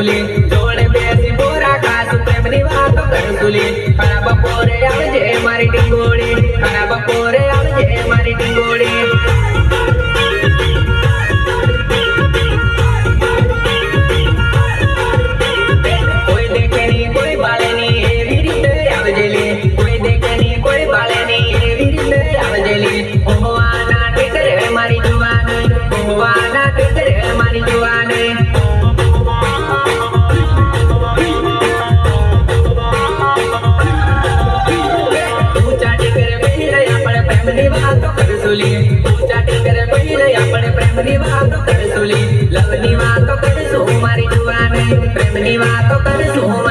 કરસુલી જોડે બેસી બોરા ખાસું પ્રેમની વાતો કરસુલી ખરા બપોરે આવજે મારી ટીંગોળી ખરા બપોરે આવજે મારી ટીંગોળી કોઈ દેખે ની કોઈ બાળે ની એવી રીતે આવજેલી કોઈ દેખે ની કોઈ બાળે ની એવી રીતે આવજેલી ઓહવાના ટેકરે મારી જુવાની ઓહવાના ટેકરે મારી જુવાની ઊંચા ટેકરે બેહીને આપણે પ્રેમની વાતો કરસુલી ઊંચા ટેકરે બેહીને આપણે પ્રેમની વાતો કરસુલી લવની વાતો કરશું મારી જુવાની પ્રેમની વાતો કરશું